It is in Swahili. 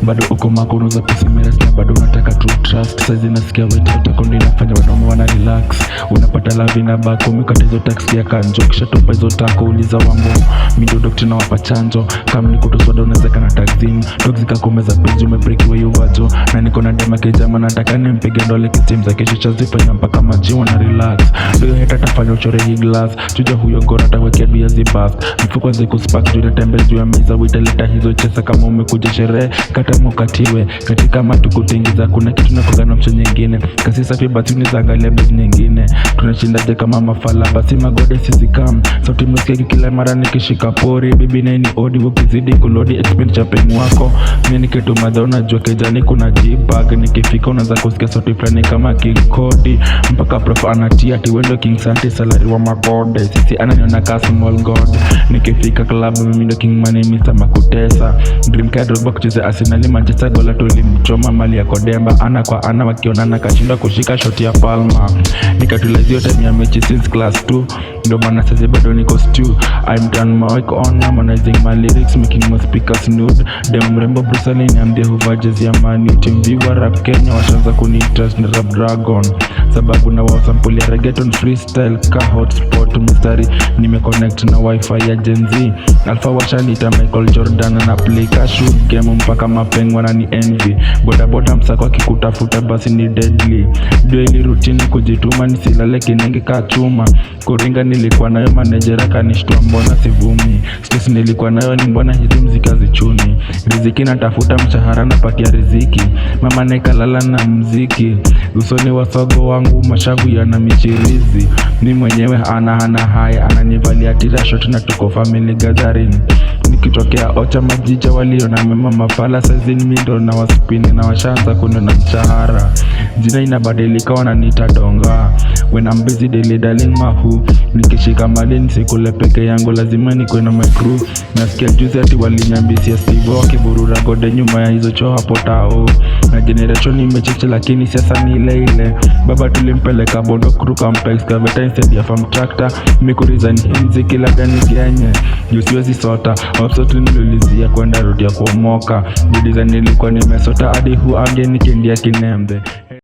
bado uko makono za pusimeras na bado unataka true trust. Saizi nasikia weta kondi inafanya wanaume wana relax. Unapata love na bako mikata hizo taxi ya kanjo, kisha topa hizo tako uliza wangu mindo doctor na wapa chanjo. Kama ni kutuswada unazeka na taxini toxika kumeza penzi umebreakiwa yuwajo. Na niko na dema kejama nataka nimpige ndole kitim za kesho chazifanya mpaka majiwa na relax. Doyo heta tafanya uchore hii glass, chuja huyo gora tawekea duya zibas. Mfuko ziku spark juu tembe juu ya meza witaleta hizo chesa kama umekuja sherehe kata mukatiwe. Katika matukutingiza kuna kitu na kugana msho nyingine kasi safi batuni za angalia bezi nyingine. Tunashindaje kama mafala basi magode sisi kam sauti mnusikia kila mara nikishika pori. Bibi naini odi ukizidi kulodi expenditure pemu wako. Mimi nikitu madha unajua kejani kuna jibag. Nikifika unaza kusikia sauti flani kama King Cody. Mpaka prof anatia ati wendo King Santi salary wa magode. Sisi ananiona ka small god. Nikifika club mimi ndo King Money Mr. Makutesa. Dream card roba kucheze Arsenal Manchester gola tulimchoma mali ya Kodemba. Ana kwa ana wakionana kashinda kushika shoti ya Palma. Nikatulazio time ya mechi since class 2. Ndo maana sasa bado niko stew. I'm done my mic on, harmonizing my lyrics, making my speakers nude. Dem mrembo Bruce Lee niambie huvaa jezi ya mani. Team viwa rap Kenya washaanza kunitrust ni rap dragon. Sababu na wao sample ya reggaeton freestyle ka hotspot mstari. Nimeconnect na wifi ya Gen Z. Alpha washanita Michael Jordan na play ka shoot game mpaka mapengwa na ni envy. Boda boda msako akikutafuta basi ni deadly. Daily routine kujituma nisilale kinenge ka chuma. Kuringa nilikuwa nayo manager akanishtua mbona sivumi. Stress nilikuwa nayo ni mbona hizi mziki hazichuni. Riziki natafuta mshahara napatia riziki. Mama nikalala na mziki. Usoni wasogo wangu mashavu yana michirizi. Mimi mwenyewe hana haya ananivalia tira shot na tuko family gathering. Nikitokea ocha majija waliona mema mafala saizi mindo na waspini na washaanza kunona mshahara. Jina inabadilika wananiita donga. When I'm busy daily darling mahu. Nikishika mali nisikule peke yangu lazima nikuwe na my crew. Nasikia juzi ati walinyambisia Steve wakiburura gode nyuma ya hizo choo hapo tao. Na generation imecheche lakini sasa ni ile ile. Baba tulimpeleka bondo kuruka mpa excavator instead ya farm tractor. Mikuriza ni hinzi kila gani genye jusiwezi sota. Opsotu nilulizia kwenda road ya kuomoka. Judiza nilikuwa nimesota hadi huange nikiindia kinembe.